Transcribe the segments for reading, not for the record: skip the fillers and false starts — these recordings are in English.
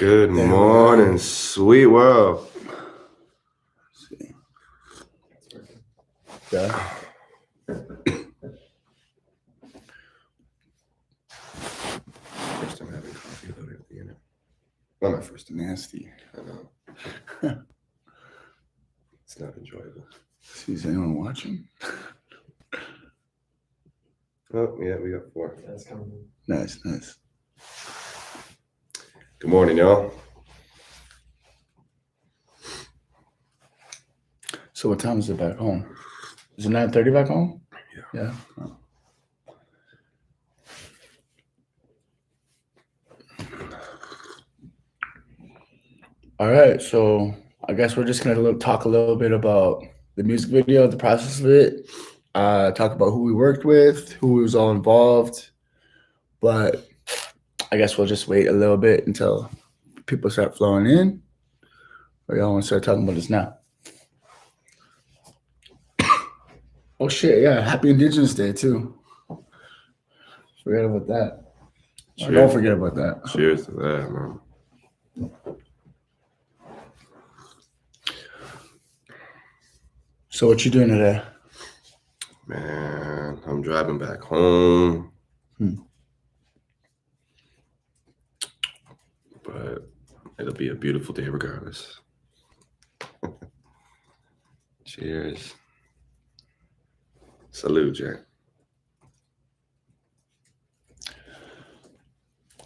Good morning, sweet world. Yeah. First time having coffee without anything in it. Not my first time. Nasty. I know. It's not enjoyable. See, is anyone watching? Oh, yeah, we got 4. That's coming. Nice. Good morning, y'all. So what time is it back home? Is it 9:30 back home? Yeah. Oh. All right, so I guess we're just gonna talk a little bit about the music video, the process of it. Talk about who we worked with, who was all involved. But I guess we'll just wait a little bit until people start flowing in. Or y'all want to start talking about this now? Oh shit! Yeah, Happy Indigenous Day too. Forget about that. Or don't forget about that. Cheers to that, man. So what you doing today? Man, I'm driving back home. But it'll be a beautiful day regardless. Cheers. Salute, Jack.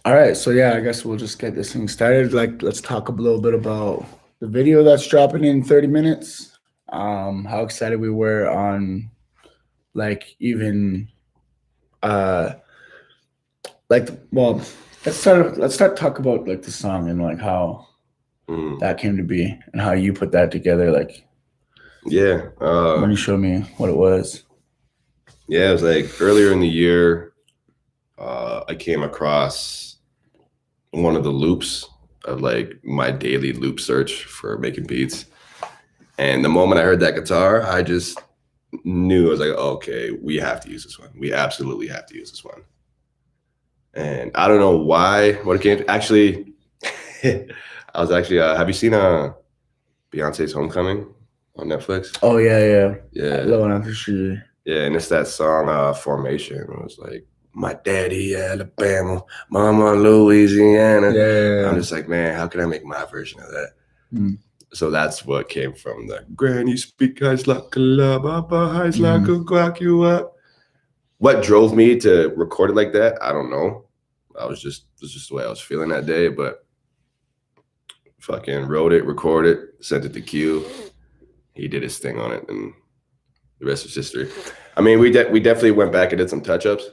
All right, so yeah, I guess we'll just get this thing started. Let's talk a little bit about the video that's dropping in 30 minutes. How excited we were on, let's start talk about like the song and like how that came to be and how you put that together. When you showed me what it was. Yeah, it was like earlier in the year. I came across one of the loops of like my daily loop search for making beats. And the moment I heard that guitar, I just knew. I was like, oh, okay, we have to use this one. We absolutely have to use this one. And I don't know what it came to. Actually, I was actually, have you seen Beyonce's Homecoming on Netflix? Oh, yeah. Yeah. Yeah, and it's that song, Formation. It was like, my daddy, Alabama, mama, Louisiana. Yeah. I'm just like, man, how can I make my version of that? So that's what came from the granny speak eyes like a love, eyes like a quack you up. What drove me to record it like that? I don't know. It was just the way I was feeling that day, but fucking wrote it, recorded it, sent it to Q. He did his thing on it, and the rest is history. I mean, we definitely went back and did some touch-ups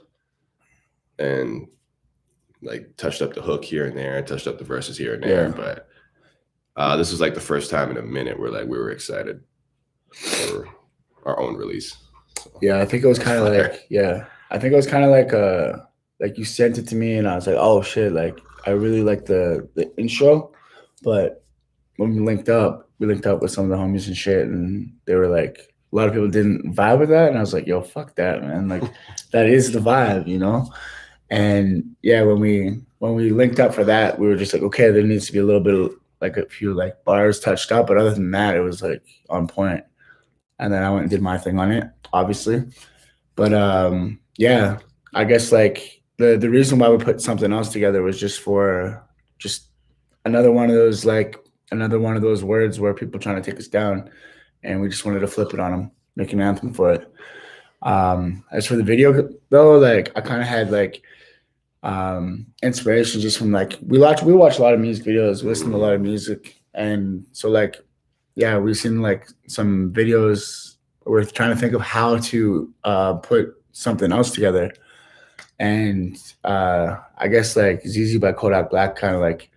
and like touched up the hook here and there, touched up the verses here and there, but this was like the first time in a minute where like we were excited for our own release. So, yeah, I think it was kind of like you sent it to me and I was like, oh shit, like I really like the intro. But when we linked up with some of the homies and shit, and they were like, a lot of people didn't vibe with that, and I was like, yo, fuck that, man. Like that is the vibe, you know? And yeah, when we linked up for that, we were just like, okay, there needs to be a little bit of like a few like bars touched up, but other than that, it was like on point. And then I went and did my thing on it, obviously. But yeah, I guess like the reason why we put something else together was just for another one of those words where people trying to take us down, and we just wanted to flip it on them, make an anthem for it. As for the video though, like I kind of had like inspiration just from like we watch a lot of music videos, listen to a lot of music, and so like yeah, we've seen like some videos. We're trying to think of how to put something else together, and I guess like ZZ by Kodak Black kind of like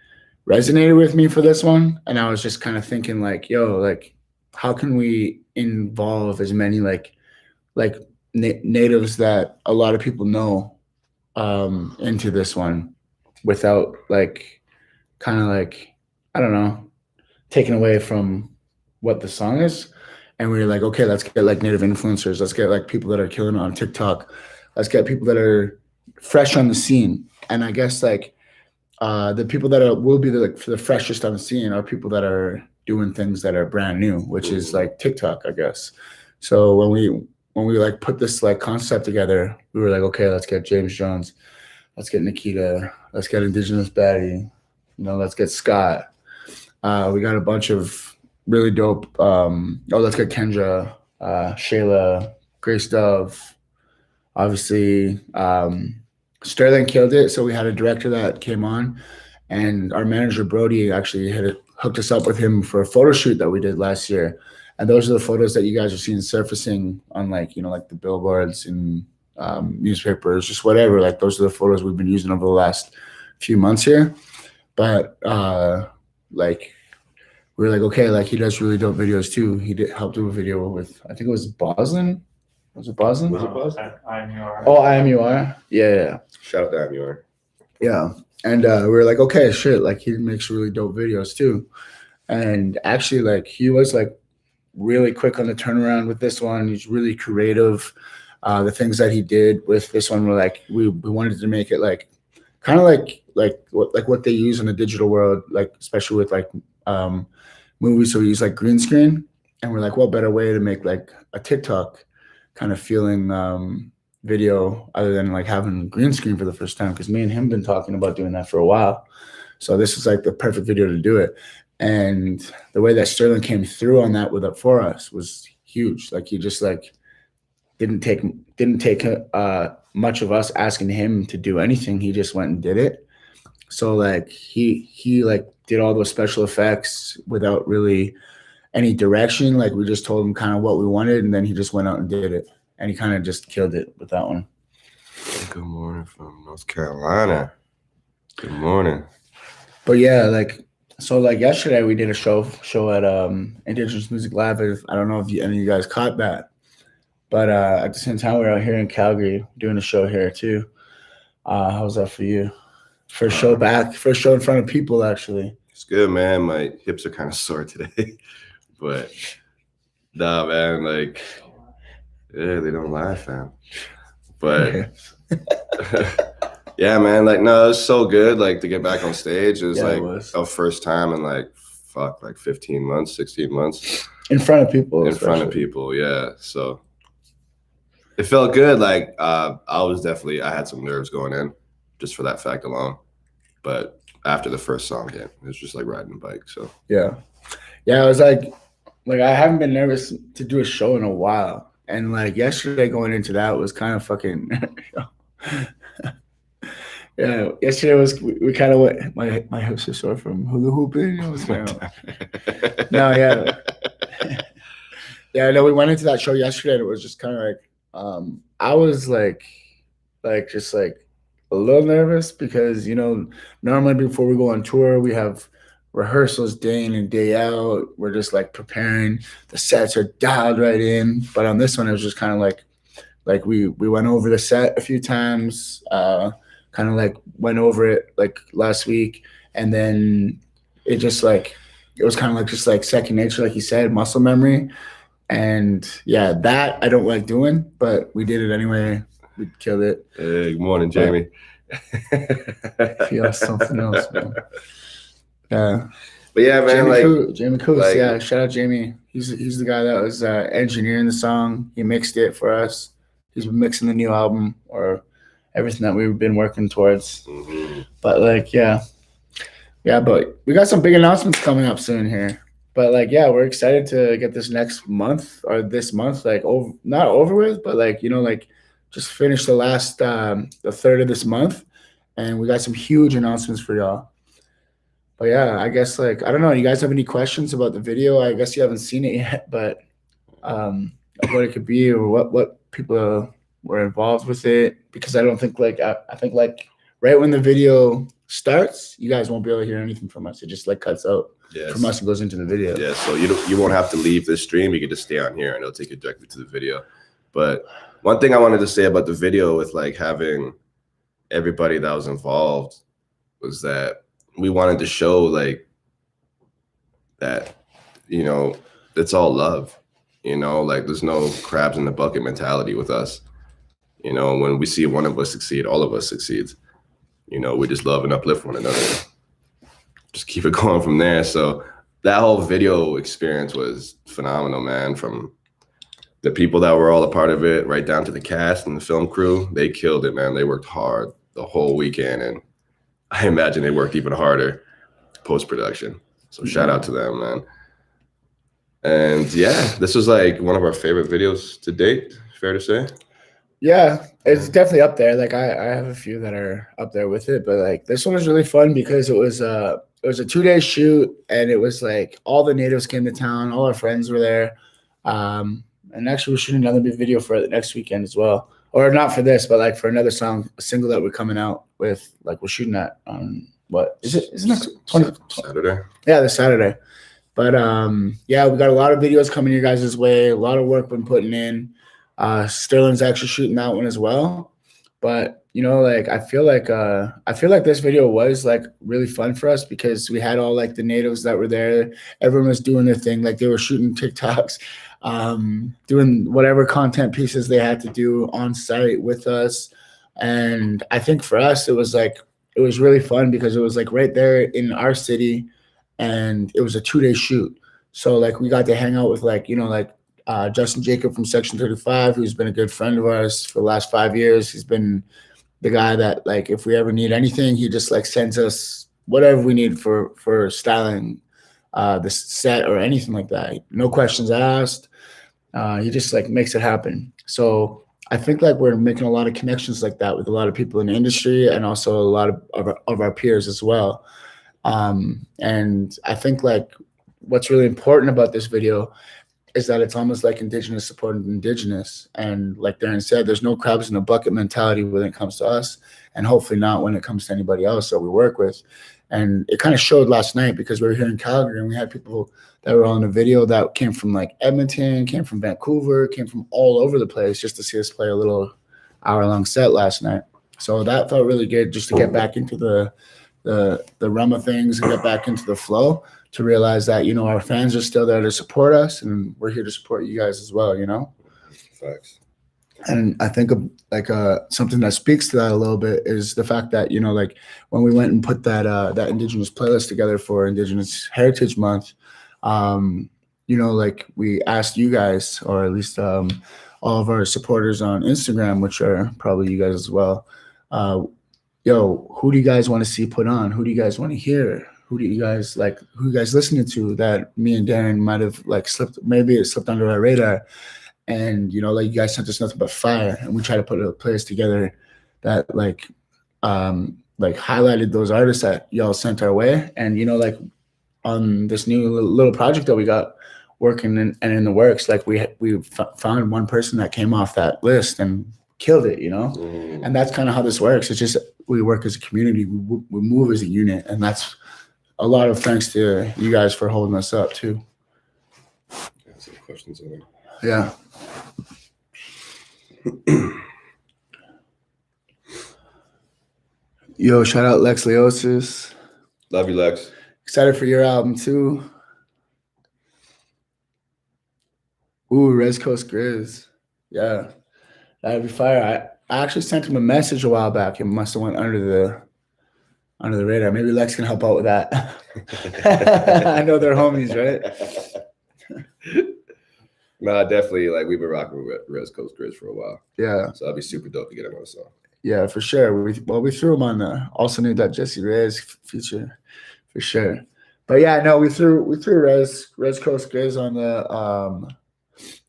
resonated with me for this one, and I was just kind of thinking like, yo, like how can we involve as many like natives that a lot of people know into this one without like kind of like, I don't know, taking away from what the song is. And we were like, okay, let's get like native influencers. Let's get like people that are killing it on TikTok. Let's get people that are fresh on the scene. And I guess like the people that will be the freshest on the scene are people that are doing things that are brand new, which is like TikTok, I guess. So when we like put this like concept together, we were like, okay, let's get James Jones, let's get Nikita, let's get Indigenous Batty, let's get Scott. We got a bunch of really dope. Let's get Kendra, Shayla, Grace Dove. Obviously, Sterling killed it. So we had a director that came on, and our manager Brody actually hooked us up with him for a photo shoot that we did last year. And those are the photos that you guys are seeing surfacing on like the billboards and newspapers, just whatever. Like those are the photos we've been using over the last few months here. But like we were like, okay, like he does really dope videos too. He did help do a video with, I think it was Boslin. Was it Boslin? IMUR. Oh, IMUR. Yeah. Shout out to IMUR. Yeah. And we were like, okay, shit, like he makes really dope videos too. And actually, like he was like really quick on the turnaround with this one. He's really creative. The things that he did with this one were like we wanted to make it like kind of like what they use in the digital world, like especially with like movies. So we use like green screen, and we're like, what better way to make like a TikTok kind of feeling video other than like having green screen for the first time, because me and him been talking about doing that for a while. So this is like the perfect video to do it. And the way that Sterling came through on that for us was huge. Like he just like didn't take much of us asking him to do anything. He just went and did it. So like he like did all those special effects without really any direction. Like we just told him kind of what we wanted, and then he just went out and did it. And he kind of just killed it with that one. Good morning from North Carolina. Good morning. But yeah, like so like yesterday we did a show at Indigenous Music Lab. I don't know if any of you guys caught that. But at the same time, we're out here in Calgary doing a show here too. How was that for you? First show in front of people, actually. It's good, man. My hips are kind of sore today. But nah, man, like, yeah, they don't lie, fam. But yeah, man, like, no, it's so good, like, to get back on stage. It was our first time in like 15 months, 16 months. In front of people. In front of people, yeah. So it felt good. Like I had some nerves going in just for that fact alone. But after the first song hit, it was just like riding a bike. So yeah, it was like I haven't been nervous to do a show in a while, and like yesterday going into that was kind of fucking. Yeah, yesterday we kind of went. My hips are sore from hula hooping. No, yeah. Yeah, no, we went into that show yesterday, and it was just kind of like. I was like just like a little nervous because normally before we go on tour we have rehearsals day in and day out. We're just like preparing. The sets are dialed right in. But on this one it was just kind of like we went over the set a few times. Kind of like went over it like last week, and then it just like it was kind of like just like second nature, like you said, muscle memory. And yeah, that I don't like doing, but we did it anyway. We killed it. Hey, good morning, Jamie. Feel something else, man. Yeah. But yeah, man, Jamie Coos, yeah. Shout out Jamie. He's the guy that was engineering the song. He mixed it for us. He's been mixing the new album or everything that we've been working towards. Mm-hmm. But like, yeah, but we got some big announcements coming up soon here. But like, yeah, we're excited to get this next month or this month, like not over with, but like, like just finish the last, the third of this month. And we got some huge announcements for y'all. But yeah, I guess like, I don't know. You guys have any questions about the video? I guess you haven't seen it yet, but what it could be or what people were involved with it. Because I don't think like, I think like right when the video starts, you guys won't be able to hear anything from us. It just like cuts out. Yes. From us, it goes into the video. Yeah, so you won't have to leave this stream. You can just stay on here, and it'll take you directly to the video. But one thing I wanted to say about the video with like having everybody that was involved was that we wanted to show like that, it's all love. Like there's no crabs in the bucket mentality with us. When we see one of us succeed, all of us succeeds. you know, we just love and uplift one another. Just keep it going from there. So that whole video experience was phenomenal, man. From the people that were all a part of it, right down to the cast and the film crew, they killed it, man. They worked hard the whole weekend, and I imagine they worked even harder post-production. So shout out to them, man. And yeah, this was like one of our favorite videos to date, fair to say. Yeah, it's definitely up there. Like I have a few that are up there with it, but like this one was really fun because it was a 2-day shoot, and it was like all the natives came to town, all our friends were there. And actually we're shooting another video for the next weekend as well. Or not for this, but like for another song, a single that we're coming out with. Like we're shooting that on what is it? Is it next Saturday? Yeah, this Saturday. But yeah, we got a lot of videos coming your guys' way. A lot of work been putting in. Sterling's actually shooting that one as well. But you know, like I feel like this video was like really fun for us because we had all like the natives that were there. Everyone was doing their thing. Like they were shooting TikToks, doing whatever content pieces they had to do on site with us. And I think for us, it was really fun because it was like right there in our city, and it was a 2-day shoot. So like we got to hang out with like, you know, like Justin Jacob from Section 35, who's been a good friend of ours for the last 5 years. He's been the guy that like if we ever need anything, he just like sends us whatever we need for styling the set or anything like that. No questions asked. He just like makes it happen. So I think like we're making a lot of connections like that with a lot of people in the industry and also a lot of our peers as well. And I think like what's really important about this video is that it's almost like Indigenous supporting Indigenous. And like Darren said, there's no crabs in a bucket mentality when it comes to us, and hopefully not when it comes to anybody else that we work with. And it kind of showed last night because we were here in Calgary and we had people that were on the video that came from like Edmonton, came from Vancouver, came from all over the place just to see us play a little hour-long set last night. So that felt really good just to get back into the realm of things and get back into the flow, to realize that, you know, our fans are still there to support us and we're here to support you guys as well, you know? Facts. And I think like something that speaks to that a little bit is the fact that, you know, like when we went and put that Indigenous playlist together for Indigenous Heritage Month, you know, like we asked you guys, or at least all of our supporters on Instagram, which are probably you guys as well, yo, who do you guys want to see put on? Who do you guys want to hear? Who you guys listening to that me and Darren might have like maybe it slipped under our radar? And, you know, like you guys sent us nothing but fire, and we try to put a playlist together that like highlighted those artists that y'all sent our way. And, you know, like on this new little project that we got working and in the works, like we found one person that came off that list and killed it, you know? And that's kind of how this works. It's just we work as a community, we move as a unit, and that's a lot of thanks to you guys for holding us up too. Some questions in there. Yeah. Yo, shout out Lex Leosis. Love you, Lex. Excited for your album too. Ooh, Res Coast Grizz. Yeah. That'd be fire. I actually sent him a message a while back. It must have went under the radar. Maybe Lex can help out with that. I know they're homies, right? No, definitely. Like we've been rocking with Res Coast Grizz for a while. Yeah. So that'd be super dope to get him on a song. Yeah, for sure. We threw him on the Also Knew That Jesse Reyes feature, for sure. But yeah, no, we threw Res Coast Grizz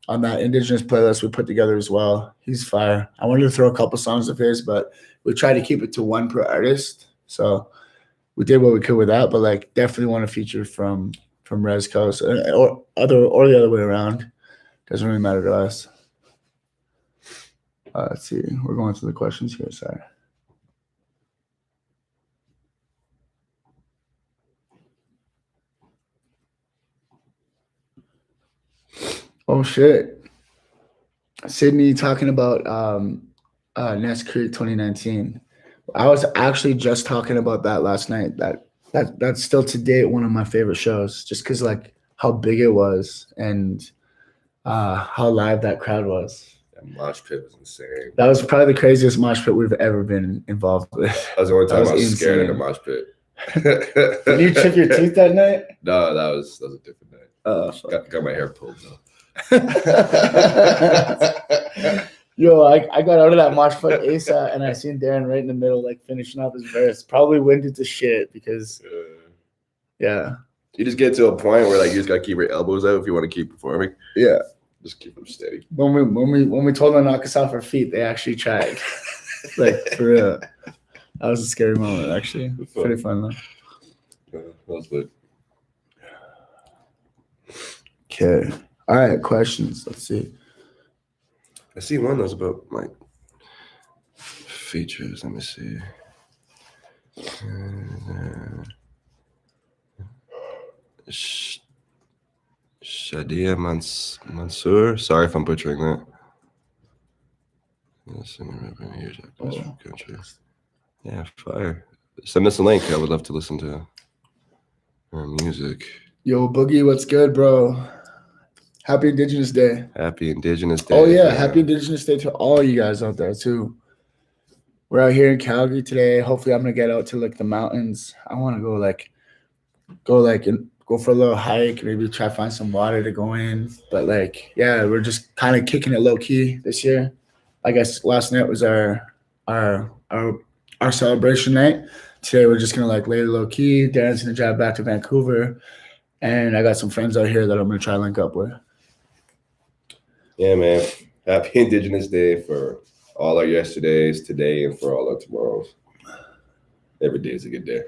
on that Indigenous playlist we put together as well. He's fire. I wanted to throw a couple songs of his, but we tried to keep it to one per artist. So we did what we could with that, but like definitely want to feature from Res Coast or the other way around. Doesn't really matter to us. Let's see. We're going through the questions here. Sorry. Oh shit. Sydney talking about Nest Creek 2019. I was actually just talking about that last night. That's still to date one of my favorite shows, just because like how big it was and how live that crowd was. That mosh pit was insane. That was probably the craziest mosh pit we've ever been involved with. That was the only time I was scared in the mosh pit. Did you chip your teeth that night? No, that was a different night. Oh, got my hair pulled though. Yo, I got out of that mosh pit ASAP, and I seen Darren right in the middle, like finishing off his verse. Probably winded to shit because, yeah. You just get to a point where like you just gotta keep your elbows out if you want to keep performing. Yeah, just keep them steady. When we told them to knock us off our feet, they actually tried. Like for real, that was a scary moment. Actually, pretty fun though. That was good. Okay. All right. Questions. Let's see. I see one that was about like features. Let me see. Shadia Mansour. Sorry if I'm butchering that. Yeah, fire. Send us a link. I would love to listen to her music. Yo, Boogie, what's good, bro? Happy Indigenous Day. Happy Indigenous Day. Oh, yeah. Happy Indigenous Day to all you guys out there, too. We're out here in Calgary today. Hopefully, I'm going to get out to, like, the mountains. I want to go for a little hike, maybe try to find some water to go in. But, like, yeah, we're just kind of kicking it low-key this year. I guess last night was our celebration night. Today, we're just going to, like, lay it low-key. Darren's going to drive back to Vancouver. And I got some friends out here that I'm going to try to link up with. Yeah, man. Happy Indigenous Day for all our yesterdays, today, and for all our tomorrows. Every day is a good day.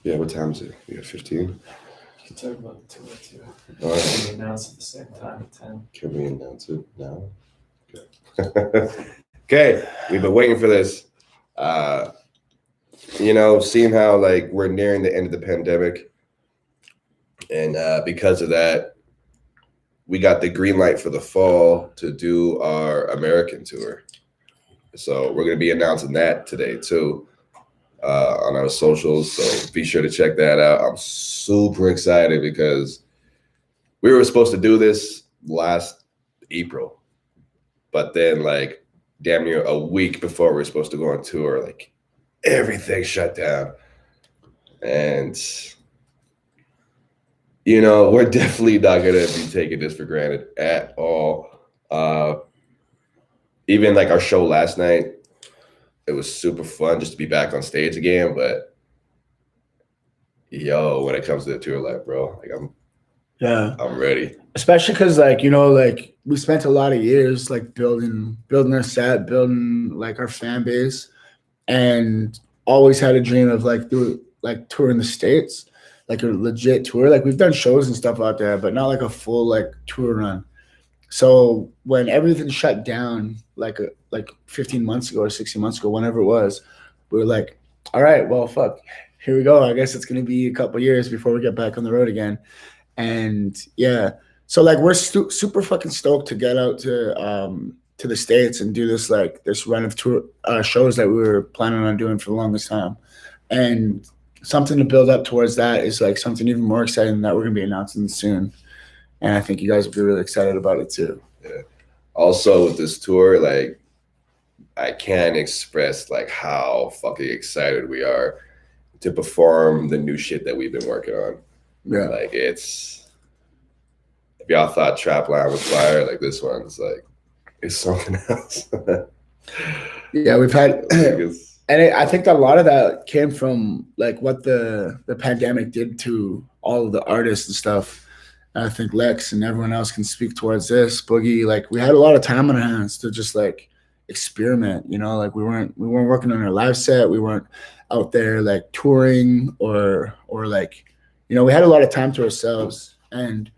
Yeah, what time is it? We got 15? You can talk about the tour too. All right. Can we announce at the same time at 10? Can we announce it now? Okay. Okay, we've been waiting for this. Seeing how like we're nearing the end of the pandemic. And because of that, we got the green light for the fall to do our American tour. So we're going to be announcing that today too on our socials. So be sure to check that out. I'm super excited because we were supposed to do this last April. But then like damn near a week before we were supposed to go on tour, like everything shut down. And we're definitely not going to be taking this for granted at all. Even like our show last night, it was super fun just to be back on stage again. But when it comes to the tour life, bro, like I'm ready. Especially because like we spent a lot of years like building our set, building like our fan base, and always had a dream of like touring the States. Like a legit tour. Like we've done shows and stuff out there, but not like a full like tour run. So when everything shut down like 15 months ago or 16 months ago, whenever it was, we were like, all right, well, fuck, here we go. I guess it's going to be a couple years before we get back on the road again. And yeah, so like we're super fucking stoked to get out to the States and do this run of tour shows that we were planning on doing for the longest time. And something to build up towards that is like something even more exciting that we're going to be announcing soon. And I think you guys will be really excited about it too. Yeah. Also with this tour, like I can't express like how fucking excited we are to perform the new shit that we've been working on. Yeah. Like if y'all thought Trapline was fire, like this one's like, it's something else. Yeah, we've had... And I think a lot of that came from like what the pandemic did to all of the artists and stuff. And I think Lex and everyone else can speak towards this. Boogie, like we had a lot of time on our hands to just like experiment, like we weren't working on our live set. We weren't out there like touring or like, we had a lot of time to ourselves. And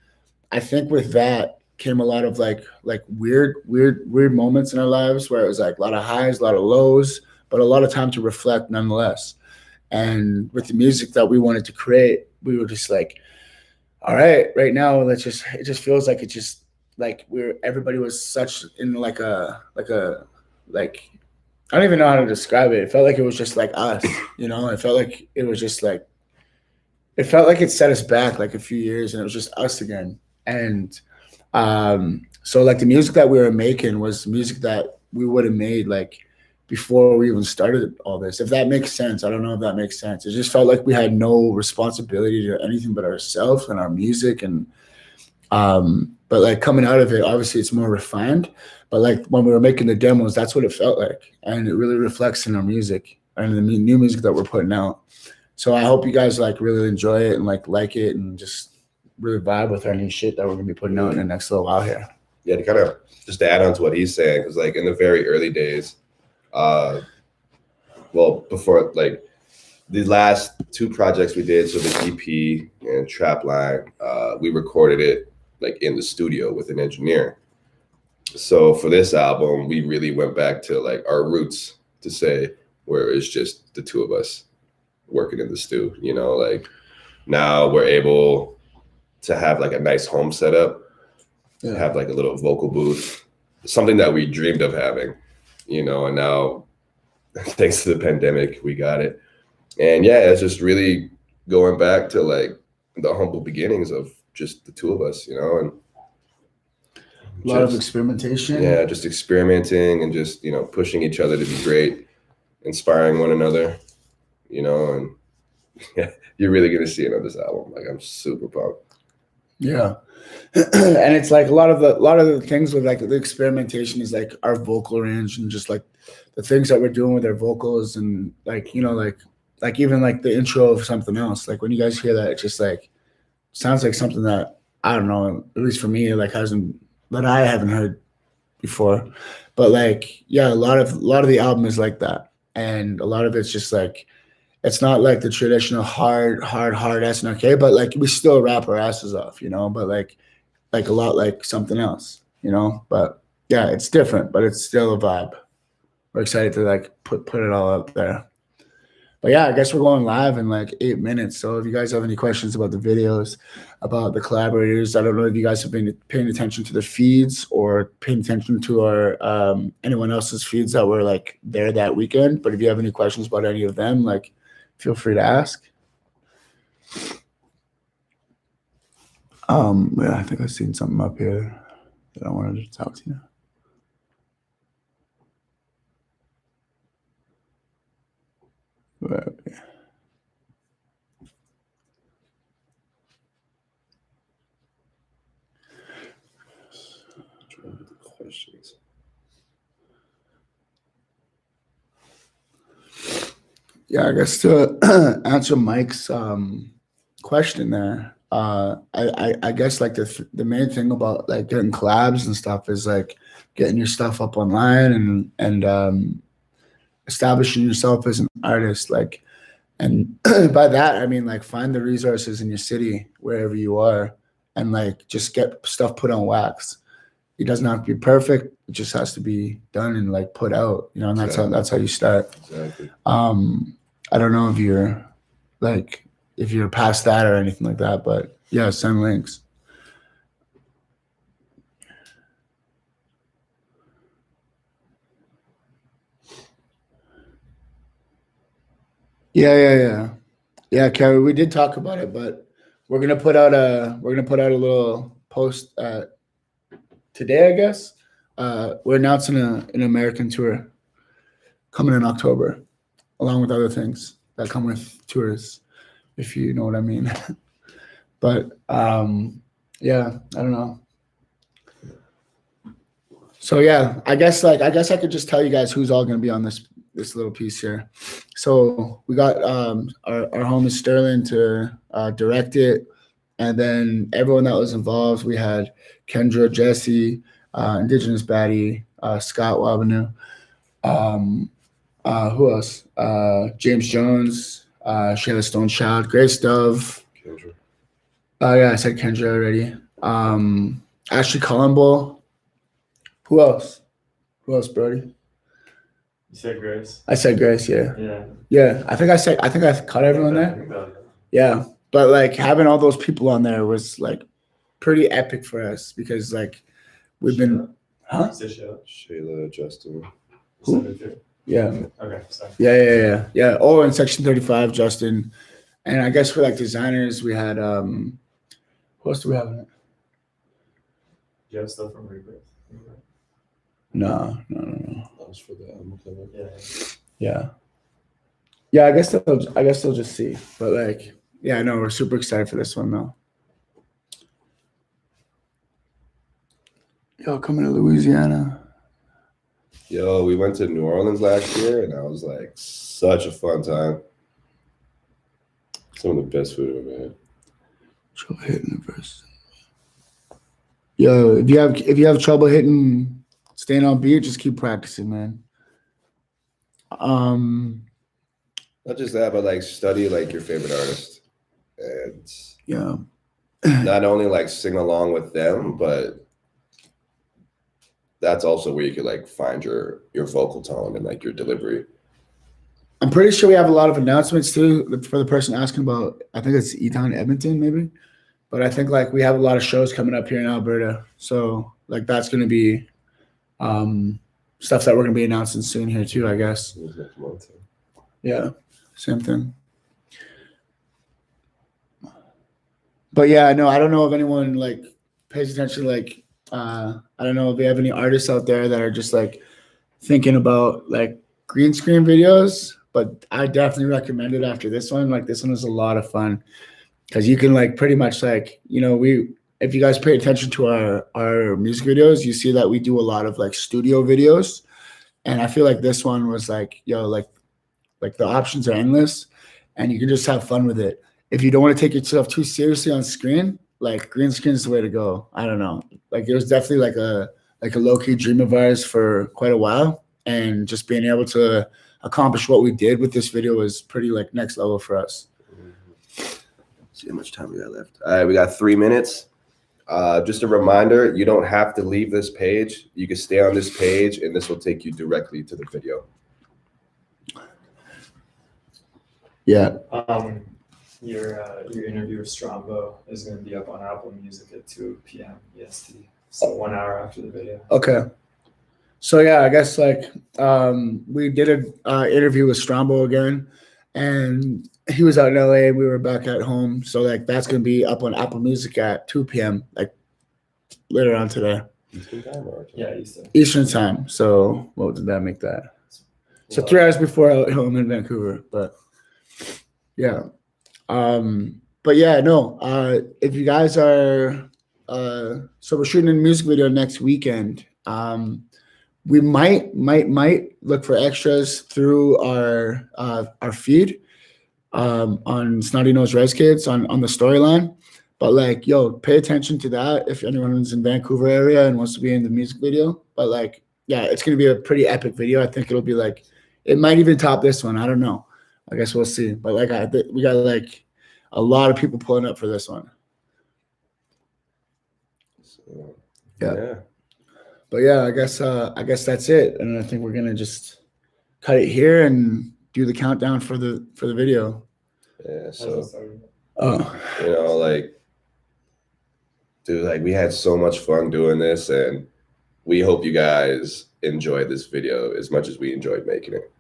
I think with that came a lot of like weird moments in our lives where it was like a lot of highs, a lot of lows, but a lot of time to reflect nonetheless. And with the music that we wanted to create, we were just like, all right now, it just feels like everybody was such in like I don't even know how to describe it. It felt like it was just like us, it felt like it was just like, it felt like it set us back like a few years and it was just us again. And so like the music that we were making was music that we would have made like before we even started all this, if that makes sense. I don't know if that makes sense. It just felt like we had no responsibility to anything but ourselves and our music. And but like coming out of it, obviously it's more refined, but like when we were making the demos, that's what it felt like, and it really reflects in our music and the new music that we're putting out. So I hope you guys like really enjoy it and like it and just really vibe with our new shit that we're gonna be putting out in the next little while here. Yeah, to kind of just to add on to what he's saying, because like in the very early days, well, before like the last two projects we did, so the EP and Trapline, we recorded it like in the studio with an engineer. So for this album, we really went back to like our roots, to say, where it's just the two of us working in the stew, you know, like now we're able to have like a nice home setup, have like a little vocal booth, something that we dreamed of having, you know, and now thanks to the pandemic, we got it. And yeah, it's just really going back to like the humble beginnings of just the two of us, you know, and a lot of experimentation. Yeah, just experimenting and just, you know, pushing each other to be great, inspiring one another, you know, and yeah, you're really gonna see it on this album. Like I'm super pumped. Yeah. And it's like a lot of the things with like the experimentation is like our vocal range and just like the things that we're doing with our vocals and like, you know, like even like the intro of something else. Like when you guys hear that, it just like sounds like something that I don't know, at least for me, like that I haven't heard before. But like, yeah, a lot of the album is like that. And a lot of it's just like, it's not like the traditional hard SNRK, but like we still rap our asses off, you know, but like a lot like something else, you know. But yeah, it's different, but it's still a vibe. We're excited to like put it all out there. But yeah, I guess we're going live in like 8 minutes. So if you guys have any questions about the videos, about the collaborators, I don't know if you guys have been paying attention to the feeds or paying attention to our anyone else's feeds that were like there that weekend. But if you have any questions about any of them, like feel free to ask. Yeah, I think I've seen something up here that I wanted to talk to you. But, yeah. Questions. Yeah, I guess to answer Mike's question there, I guess like the main thing about like getting collabs and stuff is like getting your stuff up online and establishing yourself as an artist. Like, and by that I mean like find the resources in your city wherever you are, and like just get stuff put on wax. It doesn't have to be perfect. It just has to be done and like put out, you know, and that's how you start. Exactly. I don't know if you're like, if you're past that or anything like that, but yeah, send links. Yeah, Carrie, we did talk about it, but we're gonna put out a little post today, I guess. We're announcing an American tour coming in October, along with other things that come with tours, if you know what I mean. But yeah, I don't know. So yeah, I guess I could just tell you guys who's all gonna be on this little piece here. So we got our homie Sterling to direct it, and then everyone that was involved. We had Kendra, Jesse, Indigenous Baddie, Scott Wabanu, who else? James Jones, Shayla Stonechild, Grace Dove. Kendra. Yeah, I said Kendra already. Ashley Colombo. Who else? Brody? You said Grace? I said Grace, yeah. Yeah, I think I caught everyone there. Yeah, but like having all those people on there was like pretty epic for us because like we've been, huh? Shayla, Justin. Who? Yeah. Okay, sorry. Yeah. Oh, in Section 35, Justin. And I guess for like designers, we had who else do we have in it? you have stuff from Rebirth? No. That was for the album cover. Yeah. I guess they'll just see. But like, yeah, no, we're super excited for this one though. Yo, coming to Louisiana. Yo, we went to New Orleans last year, and that was like such a fun time. Some of the best food I've ever had. Trouble hitting the verse. Yo, if you have trouble hitting, staying on beat, just keep practicing, man. Not just that, but like study like your favorite artist, and Yeah. not only like sing along with them, but that's also where you could like find your vocal tone and like your delivery. I'm pretty sure we have a lot of announcements too for the person asking about. I think it's Eton Edmonton, maybe. But I think like we have a lot of shows coming up here in Alberta, so like that's going to be stuff that we're going to be announcing soon here too, I guess. Next month. Yeah, same thing. But yeah, no, I don't know if anyone like pays attention. Like, I don't know if we have any artists out there that are just like thinking about like green screen videos. But I definitely recommend it after this one. Like this one was a lot of fun because you can like pretty much like, you know, if you guys pay attention to our music videos, you see that we do a lot of like studio videos. And I feel like this one was like, yo, like the options are endless and you can just have fun with it. If you don't want to take yourself too seriously on screen, like green screen is the way to go. I don't know. Like it was definitely like a low-key dream of ours for quite a while. And just being able to accomplish what we did with this video was pretty like next level for us. See how much time we got left. All right, we got 3 minutes. Just a reminder, you don't have to leave this page. You can stay on this page and this will take you directly to the video. Yeah. Your interview with Strombo is going to be up on Apple Music at 2 p.m. EST, so 1 hour after the video. Okay. So yeah, I guess like we did an interview with Strombo again, and he was out in LA and we were back at home. So like that's gonna be up on Apple Music at 2 p.m. like later on today. Eastern time or Yeah, Eastern. Eastern time. So what did that make that? So 3 hours before home in Vancouver. But yeah. But yeah, no. If you guys are so we're shooting a music video next weekend. We might look for extras through our feed on Snotty Nose Res Kids on the storyline. But like, yo, pay attention to that if anyone's in Vancouver area and wants to be in the music video. But like, yeah, it's gonna be a pretty epic video. I think it'll be like, it might even top this one. I don't know. I guess we'll see. But like, we got like a lot of people pulling up for this one. So, yeah. But yeah, I guess that's it, and I think we're gonna just cut it here and do the countdown for the video. Yeah. So, oh, you know, like, dude, like we had so much fun doing this, and we hope you guys enjoyed this video as much as we enjoyed making it.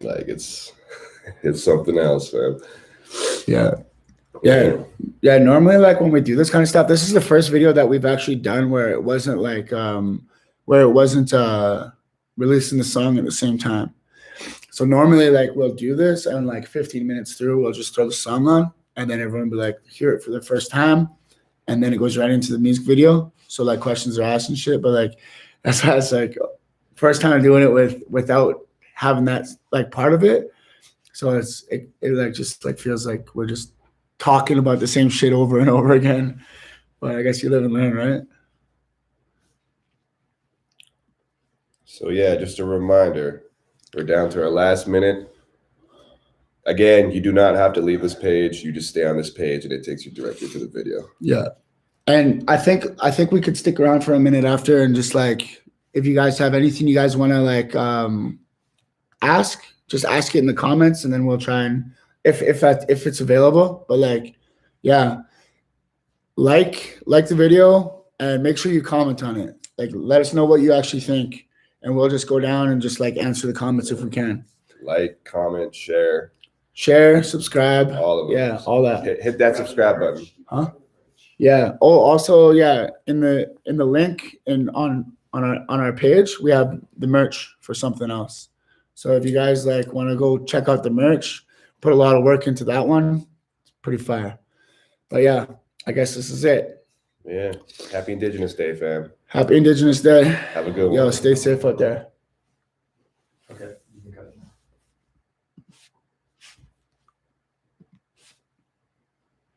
Like it's something else, man. Yeah. Normally, like when we do this kind of stuff, this is the first video that we've actually done where it wasn't like releasing the song at the same time. So normally, like we'll do this and like 15 minutes through, we'll just throw the song on, and then everyone will be like, hear it for the first time, and then it goes right into the music video. So like questions are asked and shit, but like that's why it's like first time doing it without having that like part of it. So it like just like feels like we're just talking about the same shit over and over again. But I guess you live and learn, right? So yeah, just a reminder, we're down to our last minute. Again, you do not have to leave this page. You just stay on this page and it takes you directly to the video. Yeah. And I think we could stick around for a minute after and just like, if you guys have anything you guys want to like ask, just ask it in the comments and then we'll try and if it's available. But like, yeah, like the video and make sure you comment on it. Like, let us know what you actually think, and we'll just go down and just like answer the comments if we can. Like, comment, share, subscribe, all of them. Yeah, all that. Hit that subscribe button. Huh? Yeah. Oh, also, yeah, in the link and on our page, we have the merch for something else. So if you guys like want to go check out the merch, put a lot of work into that one. It's pretty fire. But yeah, I guess this is it. Yeah. Happy Indigenous Day, fam. Happy Indigenous Day. Have a good one. Yo, stay safe out there. Okay, you can cut it now.